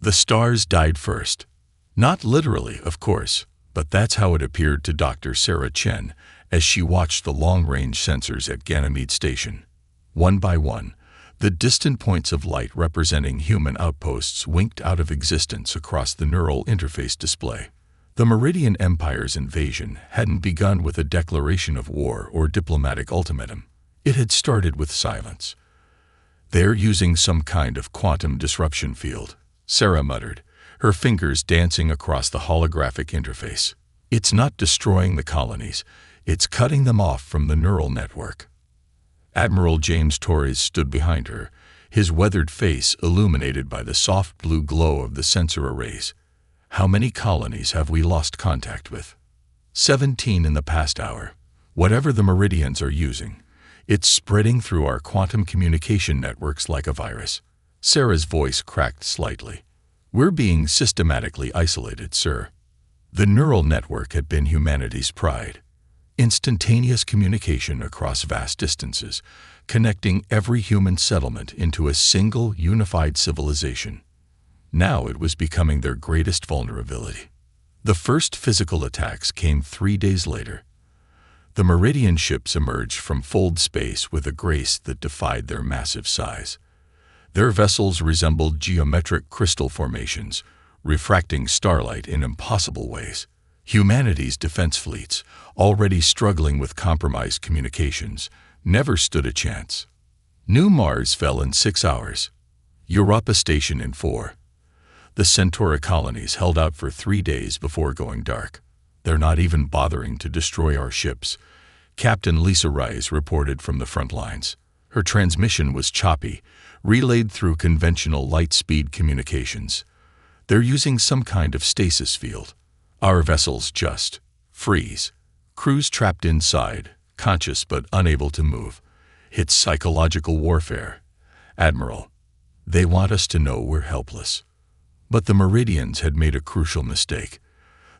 The stars died first. Not literally, of course, but that's how it appeared to Dr. Sarah Chen as she watched the long-range sensors at Ganymede Station. One by one, the distant points of light representing human outposts winked out of existence across the neural interface display. The Meridian Empire's invasion hadn't begun with a declaration of war or diplomatic ultimatum. It had started with silence. "They're using some kind of quantum disruption field," Sarah muttered, her fingers dancing across the holographic interface. "It's not destroying the colonies, it's cutting them off from the neural network." Admiral James Torres stood behind her, his weathered face illuminated by the soft blue glow of the sensor arrays. "How many colonies have we lost contact with?" 17 in the past hour. Whatever the Meridians are using, it's spreading through our quantum communication networks like a virus. Sarah's voice cracked slightly. "We're being systematically isolated, sir." The neural network had been humanity's pride. Instantaneous communication across vast distances, connecting every human settlement into a single, unified civilization. Now it was becoming their greatest vulnerability. The first physical attacks came 3 days later. The Meridian ships emerged from fold space with a grace that defied their massive size. Their vessels resembled geometric crystal formations, refracting starlight in impossible ways. Humanity's defense fleets, already struggling with compromised communications, never stood a chance. New Mars fell in 6 hours. Europa Station in 4. The Centauri colonies held out for 3 days before going dark. "They're not even bothering to destroy our ships," Captain Lisa Rice reported from the front lines. Her transmission was choppy, relayed through conventional light-speed communications. "They're using some kind of stasis field. Our vessels just freeze. Crews trapped inside, conscious but unable to move. It's psychological warfare. Admiral, they want us to know we're helpless." But the Meridians had made a crucial mistake.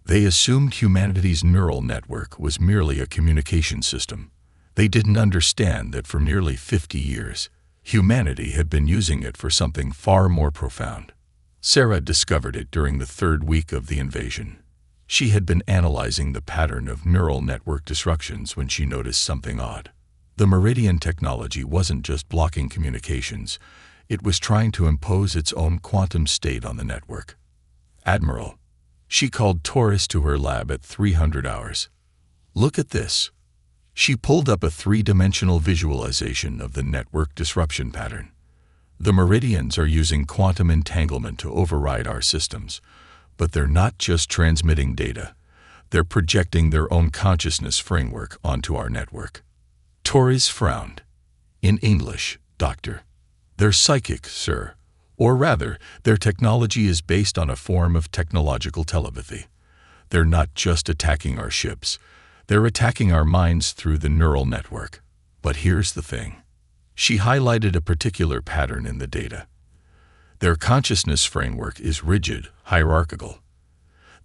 They assumed humanity's neural network was merely a communication system. They didn't understand that for nearly 50 years, humanity had been using it for something far more profound. Sarah discovered it during the 3rd week of the invasion. She had been analyzing the pattern of neural network disruptions when she noticed something odd. The Meridian technology wasn't just blocking communications, it was trying to impose its own quantum state on the network. "Admiral," she called Torres to her lab at 300 hours. "Look at this." She pulled up a 3-dimensional visualization of the network disruption pattern. The Meridians are using quantum entanglement to override our systems, but they're not just transmitting data. They're projecting their own consciousness framework onto our network. Torres frowned. "In English, Doctor." "They're psychic, sir. Or rather, their technology is based on a form of technological telepathy. They're not just attacking our ships. They're attacking our minds through the neural network. But here's the thing." She highlighted a particular pattern in the data. Their consciousness framework is rigid, hierarchical.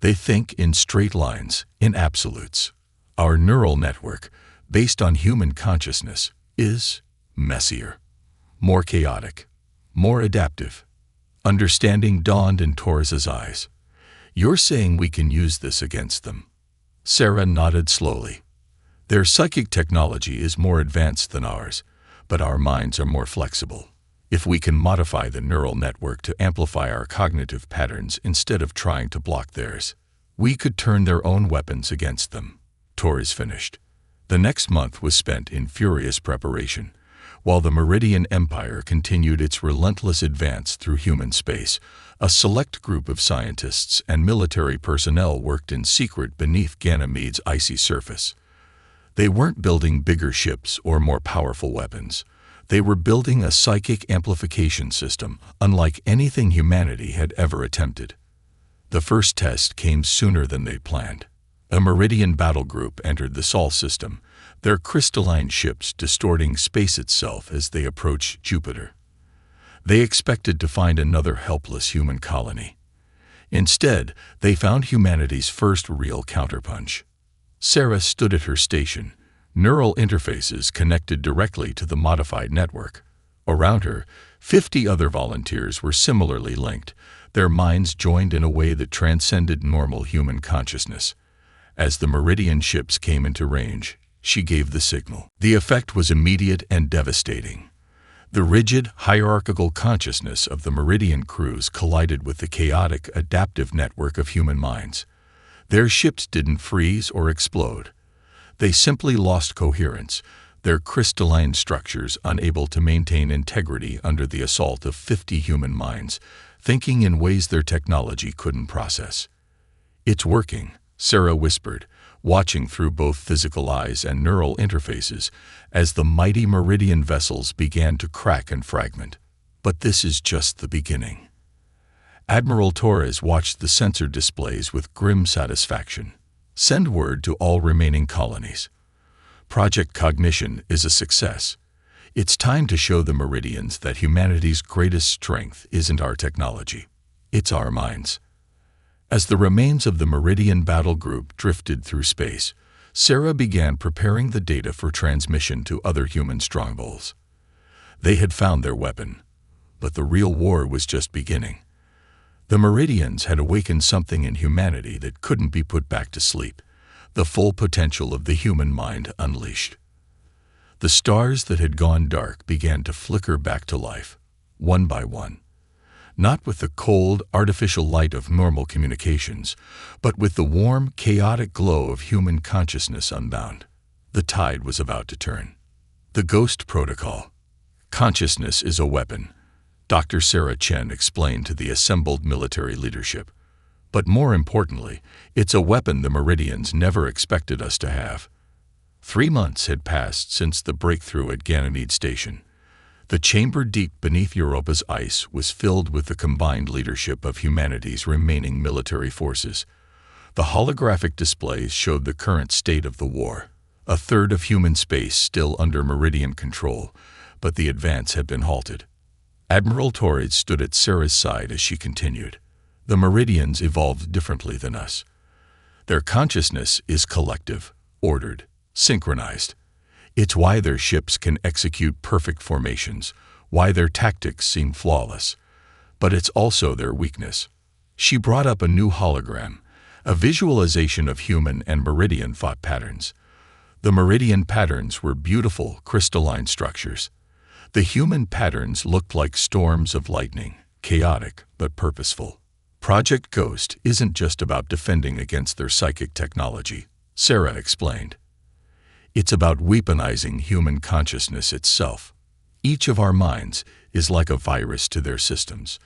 They think in straight lines, in absolutes. Our neural network, based on human consciousness, is messier, more chaotic, more adaptive. Understanding dawned in Torres's eyes. "You're saying we can use this against them?" Sarah nodded slowly. "Their psychic technology is more advanced than ours, but our minds are more flexible. If we can modify the neural network to amplify our cognitive patterns instead of trying to block theirs, we could turn their own weapons against them," Torres finished. The next month was spent in furious preparation. While the Meridian Empire continued its relentless advance through human space, a select group of scientists and military personnel worked in secret beneath Ganymede's icy surface. They weren't building bigger ships or more powerful weapons. They were building a psychic amplification system unlike anything humanity had ever attempted. The first test came sooner than they planned. A Meridian battle group entered the Sol system, their crystalline ships distorting space itself as they approached Jupiter. They expected to find another helpless human colony. Instead, they found humanity's first real counterpunch. Sarah stood at her station, neural interfaces connected directly to the modified network. Around her, 50 other volunteers were similarly linked, Their minds joined in a way that transcended normal human consciousness. As the Meridian ships came into range, she gave the signal. The effect was immediate and devastating. The rigid, hierarchical consciousness of the Meridian crews collided with the chaotic, adaptive network of human minds. Their ships didn't freeze or explode. They simply lost coherence, their crystalline structures unable to maintain integrity under the assault of 50 human minds, thinking in ways their technology couldn't process. "It's working," Sarah whispered, watching through both physical eyes and neural interfaces as the mighty Meridian vessels began to crack and fragment. But this is just the beginning. Admiral Torres watched the sensor displays with grim satisfaction. "Send word to all remaining colonies. Project Cognition is a success. It's time to show the Meridians that humanity's greatest strength isn't our technology. It's our minds." As the remains of the Meridian battle group drifted through space, Sarah began preparing the data for transmission to other human strongholds. They had found their weapon, but the real war was just beginning. The Meridians had awakened something in humanity that couldn't be put back to sleep, the full potential of the human mind unleashed. The stars that had gone dark began to flicker back to life, one by one. Not with the cold, artificial light of normal communications, but with the warm, chaotic glow of human consciousness unbound. The tide was about to turn. The Ghost Protocol. "Consciousness is a weapon," Dr. Sarah Chen explained to the assembled military leadership. "But more importantly, it's a weapon the Meridians never expected us to have." 3 months had passed since the breakthrough at Ganymede Station. The chamber deep beneath Europa's ice was filled with the combined leadership of humanity's remaining military forces. The holographic displays showed the current state of the war. A third of human space still under Meridian control, but the advance had been halted. Admiral Torres stood at Sarah's side as she continued. "The Meridians evolved differently than us. Their consciousness is collective, ordered, synchronized. It's why their ships can execute perfect formations, why their tactics seem flawless. But it's also their weakness." She brought up a new hologram, a visualization of human and Meridian thought patterns. The Meridian patterns were beautiful, crystalline structures. The human patterns looked like storms of lightning, chaotic but purposeful. "Project Ghost isn't just about defending against their psychic technology," Sarah explained. "It's about weaponizing human consciousness itself. Each of our minds is like a virus to their systems,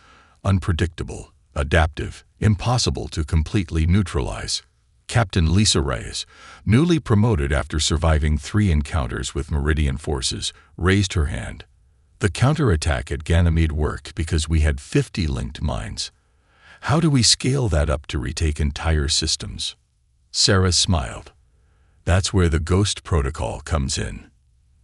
unpredictable, adaptive, impossible to completely neutralize." Captain Lisa Reyes, newly promoted after surviving 3 encounters with Meridian forces, raised her hand. "The counterattack at Ganymede worked because we had 50 linked minds. How do we scale that up to retake entire systems?" Sarah smiled. "That's where the Ghost Protocol comes in."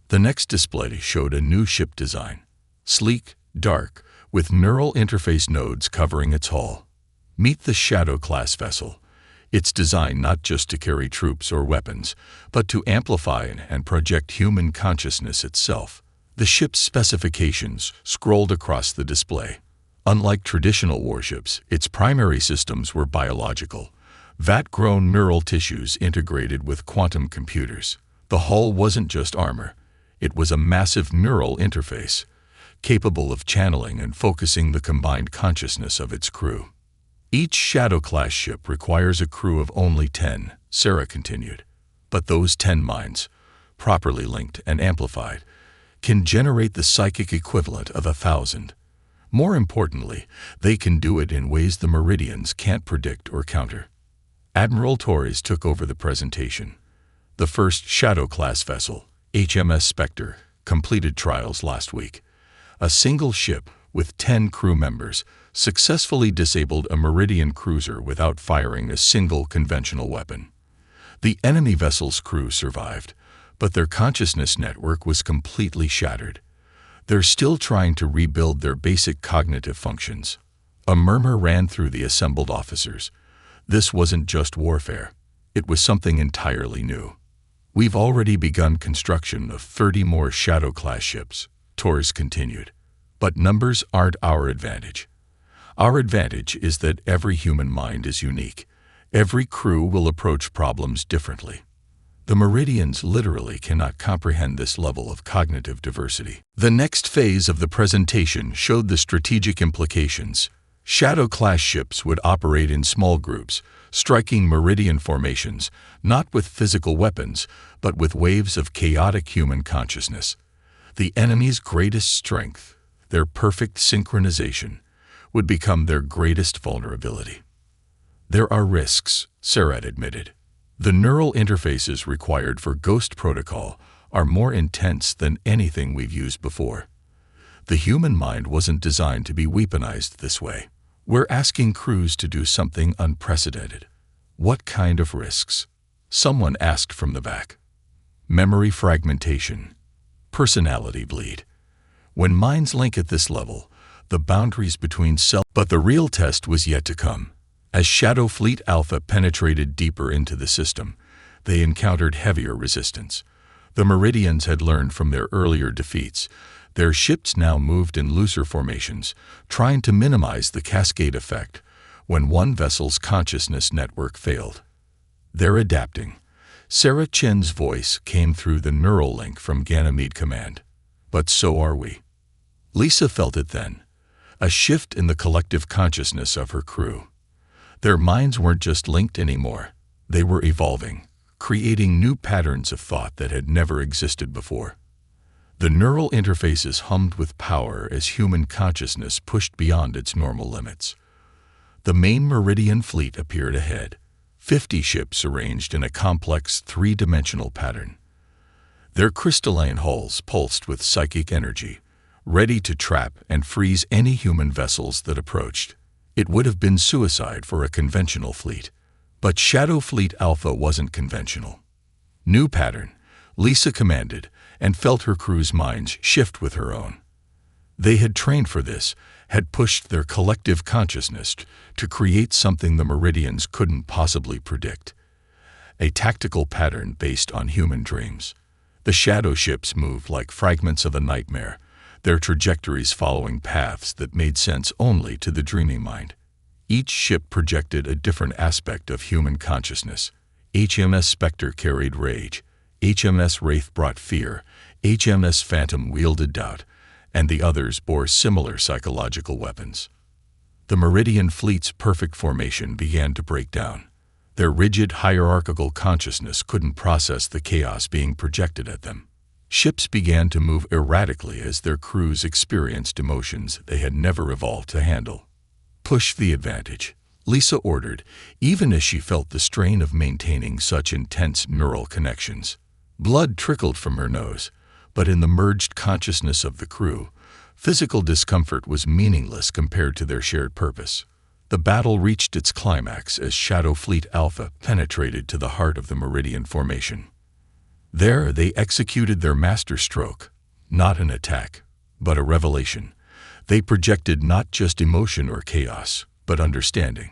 The next display showed a new ship design. Sleek, dark, with neural interface nodes covering its hull. Meet the Shadow-class vessel. It's designed not just to carry troops or weapons, but to amplify and project human consciousness itself. The ship's specifications scrolled across the display. Unlike traditional warships, its primary systems were biological. Vat-grown neural tissues integrated with quantum computers. The hull wasn't just armor. It was a massive neural interface, capable of channeling and focusing the combined consciousness of its crew. "Each Shadow-class ship requires a crew of only 10, Sarah continued. "But those 10 minds, properly linked and amplified, can generate the psychic equivalent of 1,000. More importantly, they can do it in ways the Meridians can't predict or counter." Admiral Torres took over the presentation. The first Shadow-class vessel, HMS Spectre, completed trials last week. A single ship, with 10 crew members, successfully disabled a Meridian cruiser without firing a single conventional weapon. The enemy vessel's crew survived, but their consciousness network was completely shattered. They're still trying to rebuild their basic cognitive functions. A murmur ran through the assembled officers. This wasn't just warfare. It was something entirely new. "We've already begun construction of 30 more Shadow-class ships," Torres continued. "But numbers aren't our advantage. Our advantage is that every human mind is unique. Every crew will approach problems differently. The Meridians literally cannot comprehend this level of cognitive diversity. The next phase of the presentation showed the strategic implications. Shadow-class ships would operate in small groups, striking Meridian formations, not with physical weapons, but with waves of chaotic human consciousness. The enemy's greatest strength, their perfect synchronization, would become their greatest vulnerability. There are risks, Sarah admitted. The neural interfaces required for Ghost Protocol are more intense than anything we've used before. The human mind wasn't designed to be weaponized this way. We're asking crews to do something unprecedented. What kind of risks? Someone asked from the back. Memory fragmentation. Personality bleed. When minds link at this level, the boundaries between self. But the real test was yet to come. As Shadow Fleet Alpha penetrated deeper into the system, they encountered heavier resistance. The Meridians had learned from their earlier defeats. Their ships now moved in looser formations, trying to minimize the cascade effect when one vessel's consciousness network failed. They're adapting. Sarah Chen's voice came through the neural link from Ganymede Command. But so are we. Lisa felt it then, a shift in the collective consciousness of her crew. Their minds weren't just linked anymore. They were evolving, creating new patterns of thought that had never existed before. The neural interfaces hummed with power as human consciousness pushed beyond its normal limits. The main Meridian fleet appeared ahead, 50 ships arranged in a complex three-dimensional pattern. Their crystalline hulls pulsed with psychic energy, ready to trap and freeze any human vessels that approached. It would have been suicide for a conventional fleet. But Shadow Fleet Alpha wasn't conventional. New pattern, Lisa commanded, and felt her crew's minds shift with her own. They had trained for this, had pushed their collective consciousness to create something the Meridians couldn't possibly predict. A tactical pattern based on human dreams. The shadow ships moved like fragments of a nightmare, their trajectories following paths that made sense only to the dreaming mind. Each ship projected a different aspect of human consciousness. HMS Spectre carried rage, HMS Wraith brought fear, HMS Phantom wielded doubt, and the others bore similar psychological weapons. The Meridian fleet's perfect formation began to break down. Their rigid hierarchical consciousness couldn't process the chaos being projected at them. Ships began to move erratically as their crews experienced emotions they had never evolved to handle. Push the advantage, Lisa ordered, even as she felt the strain of maintaining such intense neural connections. Blood trickled from her nose, but in the merged consciousness of the crew, physical discomfort was meaningless compared to their shared purpose. The battle reached its climax as Shadow Fleet Alpha penetrated to the heart of the Meridian formation. There they executed their master stroke, not an attack, but a revelation. They projected not just emotion or chaos, but understanding.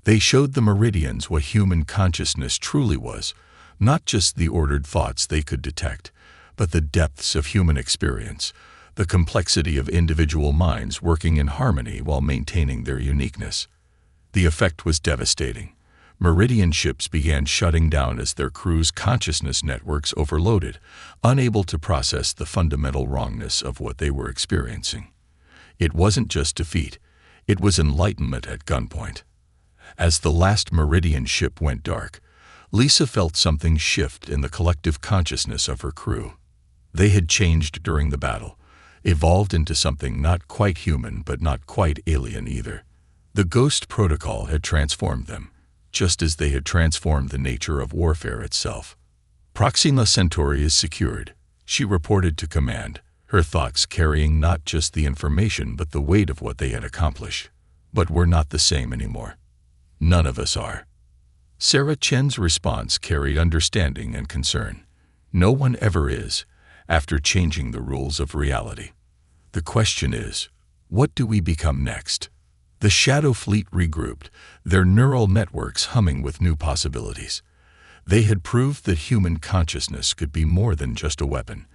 They showed the Meridians what human consciousness truly was, not just the ordered thoughts they could detect, but the depths of human experience, the complexity of individual minds working in harmony while maintaining their uniqueness. The effect was devastating. Meridian ships began shutting down as their crews' consciousness networks overloaded, unable to process the fundamental wrongness of what they were experiencing. It wasn't just defeat, it was enlightenment at gunpoint. As the last Meridian ship went dark, Lisa felt something shift in the collective consciousness of her crew. They had changed during the battle, evolved into something not quite human but not quite alien either. The Ghost Protocol had transformed them, just as they had transformed the nature of warfare itself. Proxima Centauri is secured, she reported to command, her thoughts carrying not just the information but the weight of what they had accomplished. But we're not the same anymore. None of us are. Sarah Chen's response carried understanding and concern. No one ever is, after changing the rules of reality. The question is, what do we become next? The Shadow Fleet regrouped, their neural networks humming with new possibilities. They had proved that human consciousness could be more than just a weapon.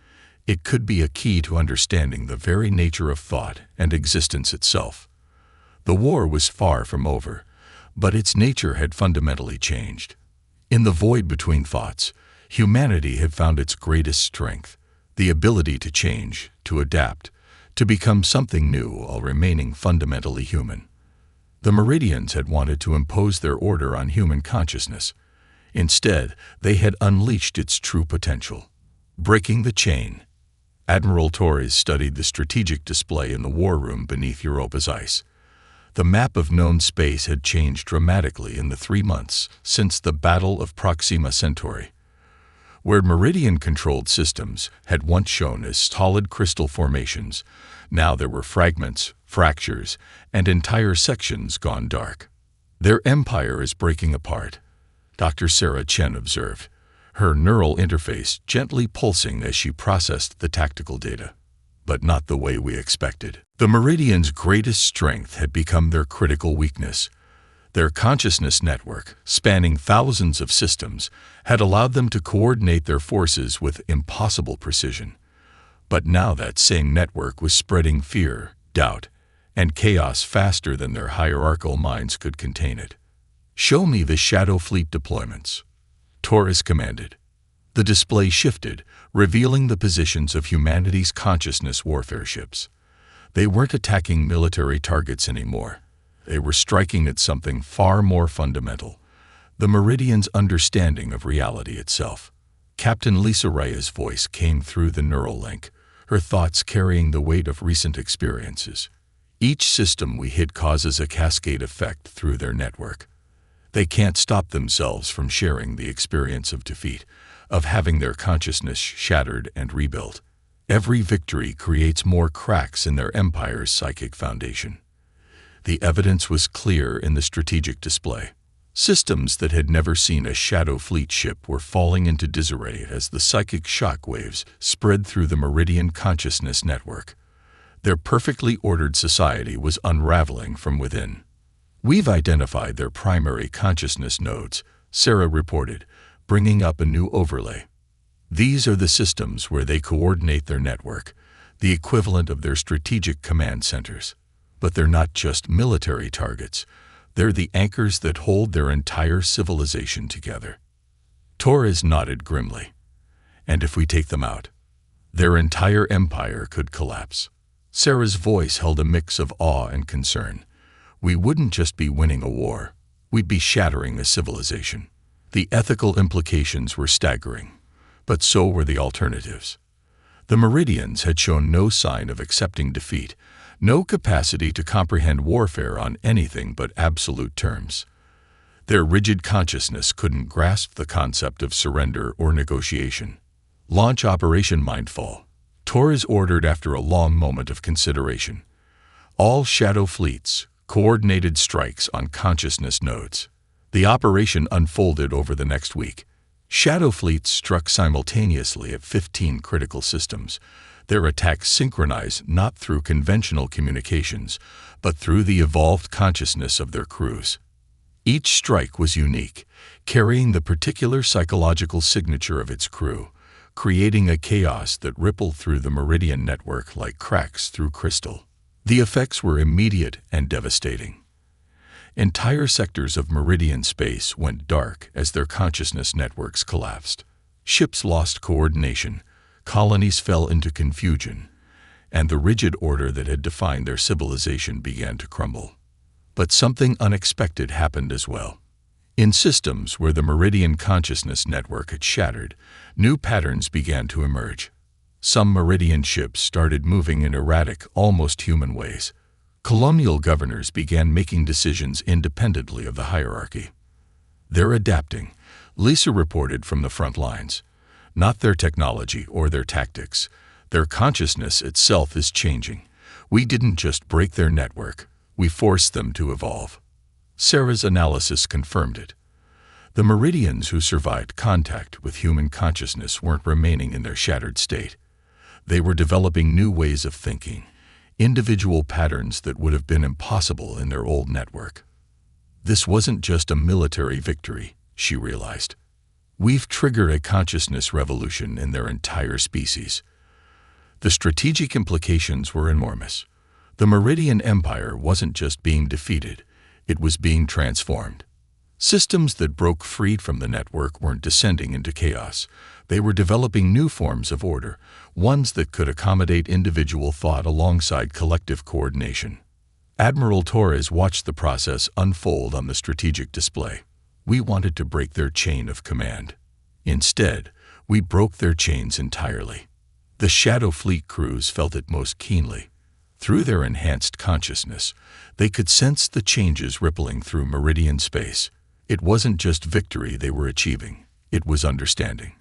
It could be a key to understanding the very nature of thought and existence itself. The war was far from over, but its nature had fundamentally changed. In the void between thoughts, humanity had found its greatest strength, the ability to change, to adapt, to become something new while remaining fundamentally human. The Meridians had wanted to impose their order on human consciousness. Instead, they had unleashed its true potential. Breaking the chain. Admiral Torres studied the strategic display in the war room beneath Europa's ice. The map of known space had changed dramatically in the 3 months since the Battle of Proxima Centauri. Where Meridian-controlled systems had once shown as solid crystal formations, now there were fragments, fractures, and entire sections gone dark. Their empire is breaking apart, Dr. Sarah Chen observed, her neural interface gently pulsing as she processed the tactical data. But not the way we expected. The Meridians' greatest strength had become their critical weakness. Their consciousness network, spanning thousands of systems, had allowed them to coordinate their forces with impossible precision. But now that same network was spreading fear, doubt, and chaos faster than their hierarchical minds could contain it. "Show me the Shadow Fleet deployments," Torres commanded. The display shifted, revealing the positions of humanity's consciousness warfare ships. They weren't attacking military targets anymore. They were striking at something far more fundamental, the Meridian's understanding of reality itself. Captain Lisa Raya's voice came through the neural link, her thoughts carrying the weight of recent experiences. Each system we hit causes a cascade effect through their network. They can't stop themselves from sharing the experience of defeat, of having their consciousness shattered and rebuilt. Every victory creates more cracks in their empire's psychic foundation. The evidence was clear in the strategic display. Systems that had never seen a Shadow Fleet ship were falling into disarray as the psychic shock waves spread through the Meridian consciousness network. Their perfectly ordered society was unraveling from within. "We've identified their primary consciousness nodes," Sarah reported, bringing up a new overlay. "These are the systems where they coordinate their network, the equivalent of their strategic command centers. But they're not just military targets. They're the anchors that hold their entire civilization together." Torres nodded grimly. "And if we take them out, their entire empire could collapse." Sarah's voice held a mix of awe and concern. "We wouldn't just be winning a war. We'd be shattering a civilization." The ethical implications were staggering, but so were the alternatives. The Meridians had shown no sign of accepting defeat, no capacity to comprehend warfare on anything but absolute terms. Their rigid consciousness couldn't grasp the concept of surrender or negotiation. "Launch Operation Mindfall," Torres ordered after a long moment of consideration. "All Shadow Fleets, coordinated strikes on consciousness nodes." The operation unfolded over the next week. Shadow Fleets struck simultaneously at 15 critical systems, their attacks synchronized not through conventional communications, but through the evolved consciousness of their crews. Each strike was unique, carrying the particular psychological signature of its crew, creating a chaos that rippled through the Meridian network like cracks through crystal. The effects were immediate and devastating. Entire sectors of Meridian space went dark as their consciousness networks collapsed. Ships lost coordination, colonies fell into confusion, and the rigid order that had defined their civilization began to crumble. But something unexpected happened as well. In systems where the Meridian consciousness network had shattered, new patterns began to emerge. Some Meridian ships started moving in erratic, almost human ways. Colonial governors began making decisions independently of the hierarchy. "They're adapting," Lisa reported from the front lines. "Not their technology or their tactics. Their consciousness itself is changing. We didn't just break their network, we forced them to evolve." Sarah's analysis confirmed it. The Meridians who survived contact with human consciousness weren't remaining in their shattered state. They were developing new ways of thinking, individual patterns that would have been impossible in their old network. This wasn't just a military victory, she realized. We've triggered a consciousness revolution in their entire species. The strategic implications were enormous. The Meridian Empire wasn't just being defeated, it was being transformed. Systems that broke free from the network weren't descending into chaos. They were developing new forms of order, ones that could accommodate individual thought alongside collective coordination. Admiral Torres watched the process unfold on the strategic display. We wanted to break their chain of command. Instead, we broke their chains entirely. The Shadow Fleet crews felt it most keenly. Through their enhanced consciousness, they could sense the changes rippling through Meridian space. It wasn't just victory they were achieving, it was understanding.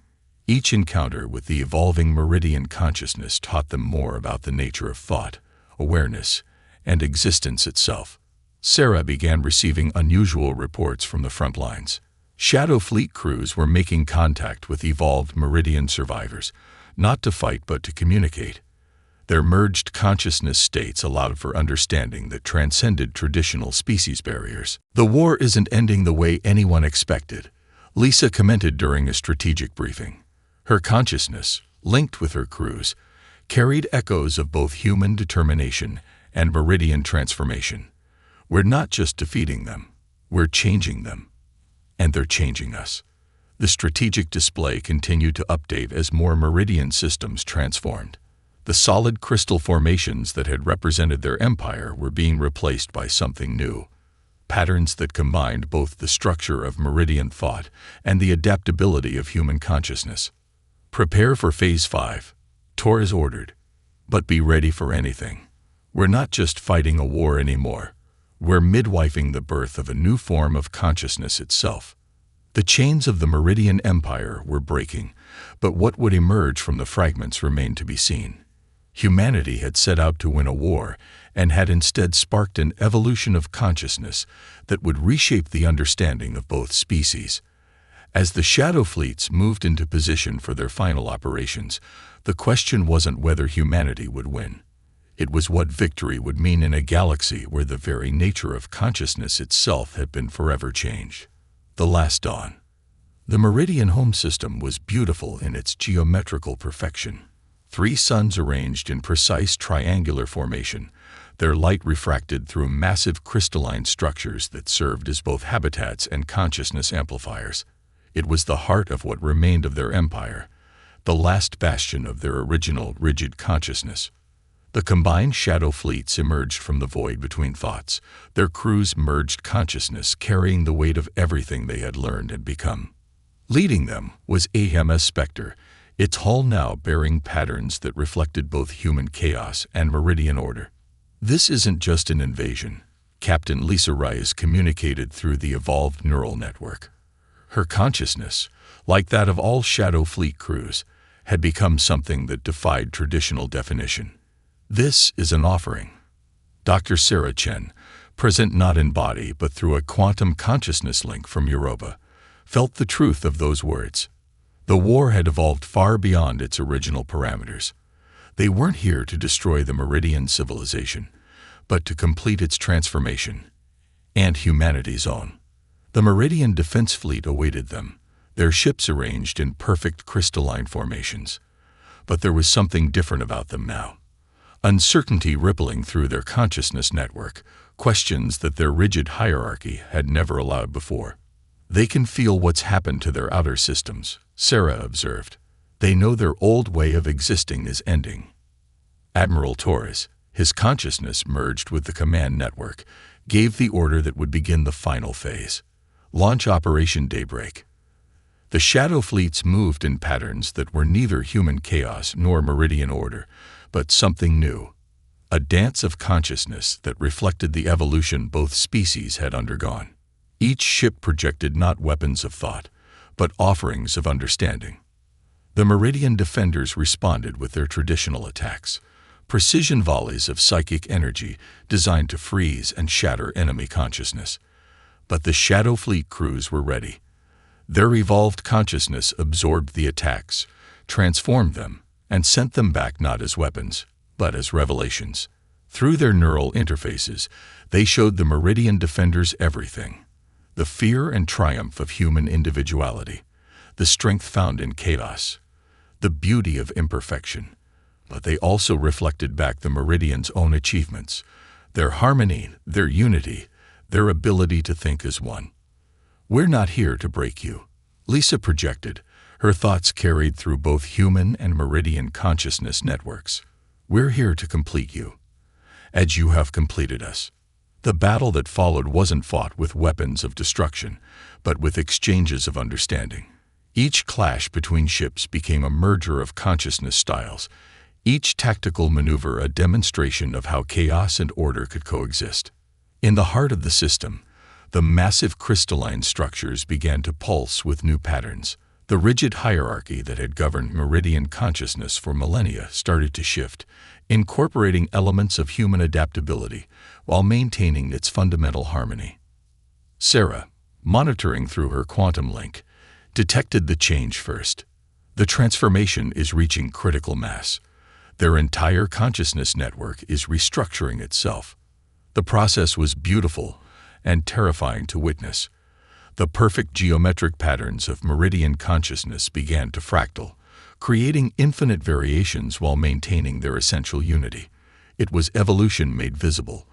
Each encounter with the evolving Meridian consciousness taught them more about the nature of thought, awareness, and existence itself. Sarah began receiving unusual reports from the front lines. Shadow Fleet crews were making contact with evolved Meridian survivors, not to fight but to communicate. Their merged consciousness states allowed for understanding that transcended traditional species barriers. The war isn't ending the way anyone expected, Lisa commented during a strategic briefing. Her consciousness, linked with her crews, carried echoes of both human determination and Meridian transformation. We're not just defeating them, we're changing them. And they're changing us. The strategic display continued to update as more Meridian systems transformed. The solid crystal formations that had represented their empire were being replaced by something new. Patterns that combined both the structure of Meridian thought and the adaptability of human consciousness. Prepare for Phase 5, Torres ordered. But be ready for anything. We're not just fighting a war anymore. We're midwifing the birth of a new form of consciousness itself. The chains of the Meridian Empire were breaking, but what would emerge from the fragments remained to be seen. Humanity had set out to win a war and had instead sparked an evolution of consciousness that would reshape the understanding of both species. As the Shadow Fleets moved into position for their final operations, the question wasn't whether humanity would win. It was what victory would mean in a galaxy where the very nature of consciousness itself had been forever changed. The Last Dawn. The Meridian home system was beautiful in its geometrical perfection. 3 suns arranged in precise triangular formation, their light refracted through massive crystalline structures that served as both habitats and consciousness amplifiers. It was the heart of what remained of their empire, the last bastion of their original rigid consciousness. The combined Shadow Fleets emerged from the void between thoughts, their crews merged consciousness carrying the weight of everything they had learned and become. Leading them was HMS Spectre, its hull now bearing patterns that reflected both human chaos and Meridian order. This isn't just an invasion, Captain Lisa Reyes communicated through the evolved neural network. Her consciousness, like that of all Shadow Fleet crews, had become something that defied traditional definition. This is an offering. Dr. Sarah Chen, present not in body but through a quantum consciousness link from Europa, felt the truth of those words. The war had evolved far beyond its original parameters. They weren't here to destroy the Meridian civilization, but to complete its transformation, and humanity's own. The Meridian Defense Fleet awaited them, their ships arranged in perfect crystalline formations. But there was something different about them now. Uncertainty rippling through their consciousness network, questions that their rigid hierarchy had never allowed before. They can feel what's happened to their outer systems, Sarah observed. They know their old way of existing is ending. Admiral Torres, his consciousness merged with the command network, gave the order that would begin the final phase. Launch Operation Daybreak. The Shadow Fleets moved in patterns that were neither human chaos nor Meridian order, but something new. A dance of consciousness that reflected the evolution both species had undergone. Each ship projected not weapons of thought, but offerings of understanding. The Meridian defenders responded with their traditional attacks, precision volleys of psychic energy designed to freeze and shatter enemy consciousness. But the Shadow Fleet crews were ready. Their evolved consciousness absorbed the attacks, transformed them, and sent them back not as weapons, but as revelations. Through their neural interfaces, they showed the Meridian defenders everything. The fear and triumph of human individuality, the strength found in chaos, the beauty of imperfection. but they also reflected back the Meridians' own achievements, their harmony, their unity, their ability to think as one. "We're not here to break you," Lisa projected, her thoughts carried through both human and Meridian consciousness networks. "We're here to complete you, as you have completed us." The battle that followed wasn't fought with weapons of destruction, but with exchanges of understanding. Each clash between ships became a merger of consciousness styles, each tactical maneuver a demonstration of how chaos and order could coexist. In the heart of the system, the massive crystalline structures began to pulse with new patterns. The rigid hierarchy that had governed Meridian consciousness for millennia started to shift, incorporating elements of human adaptability while maintaining its fundamental harmony. Sarah, monitoring through her quantum link, detected the change first. The transformation is reaching critical mass. Their entire consciousness network is restructuring itself. The process was beautiful and terrifying to witness. The perfect geometric patterns of Meridian consciousness began to fractal, creating infinite variations while maintaining their essential unity. It was evolution made visible,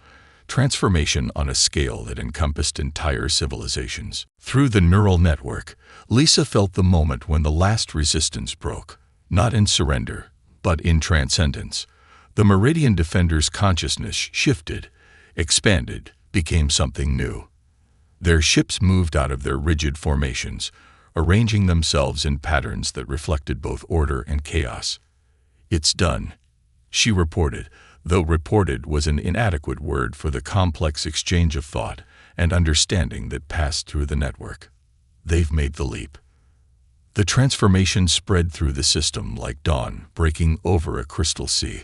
transformation on a scale that encompassed entire civilizations. Through the neural network, Lisa felt the moment when the last resistance broke, not in surrender, but in transcendence. The Meridian Defenders' consciousness shifted, expanded, became something new. Their ships moved out of their rigid formations, arranging themselves in patterns that reflected both order and chaos. "It's done," she reported, though reported was an inadequate word for the complex exchange of thought and understanding that passed through the network. "They've made the leap." The transformation spread through the system like dawn breaking over a crystal sea.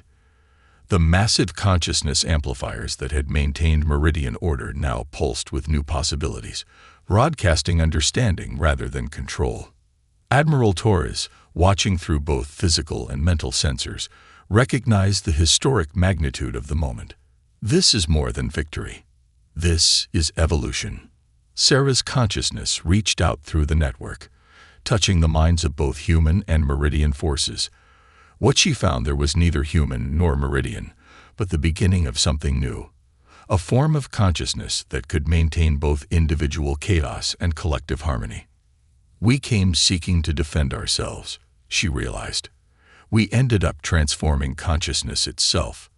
The massive consciousness amplifiers that had maintained Meridian order now pulsed with new possibilities, broadcasting understanding rather than control. Admiral Torres, watching through both physical and mental sensors, recognized the historic magnitude of the moment. This is more than victory. This is evolution. Sarah's consciousness reached out through the network, touching the minds of both human and Meridian forces. What she found there was neither human nor Meridian, but the beginning of something new, a form of consciousness that could maintain both individual chaos and collective harmony. "We came seeking to defend ourselves," she realized. "We ended up transforming consciousness itself."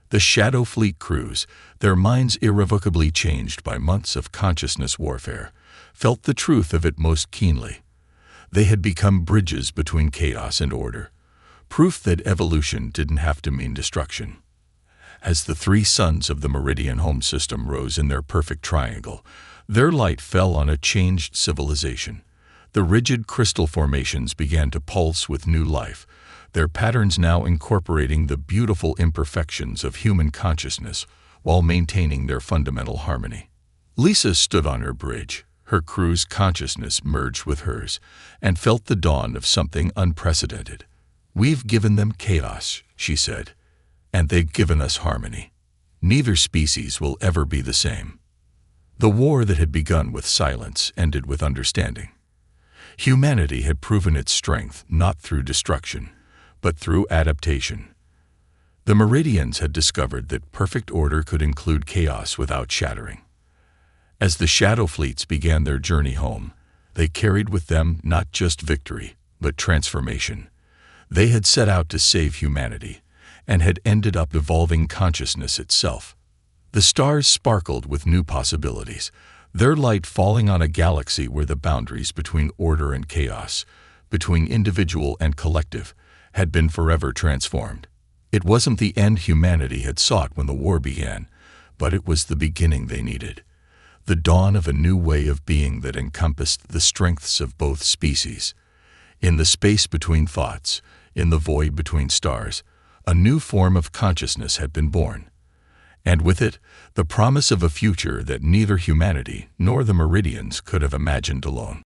The Shadow Fleet crews, their minds irrevocably changed by months of consciousness warfare, felt the truth of it most keenly. They had become bridges between chaos and order, proof that evolution didn't have to mean destruction. As the three suns of the Meridian home system rose in their perfect triangle, their light fell on a changed civilization. The rigid crystal formations began to pulse with new life, their patterns now incorporating the beautiful imperfections of human consciousness while maintaining their fundamental harmony. Lisa stood on her bridge, her crew's consciousness merged with hers, and felt the dawn of something unprecedented. "We've given them chaos," she said, "and they've given us harmony. Neither species will ever be the same." The war that had begun with silence ended with understanding. Humanity had proven its strength not through destruction, but through adaptation. The Meridians had discovered that perfect order could include chaos without shattering. As the Shadow Fleets began their journey home, they carried with them not just victory, but transformation. They had set out to save humanity, and had ended up evolving consciousness itself. The stars sparkled with new possibilities, their light falling on a galaxy where the boundaries between order and chaos, between individual and collective, had been forever transformed. It wasn't the end humanity had sought when the war began, but it was the beginning they needed. The dawn of a new way of being that encompassed the strengths of both species. In the space between thoughts, in the void between stars, a new form of consciousness had been born. And with it, the promise of a future that neither humanity nor the Meridians could have imagined alone.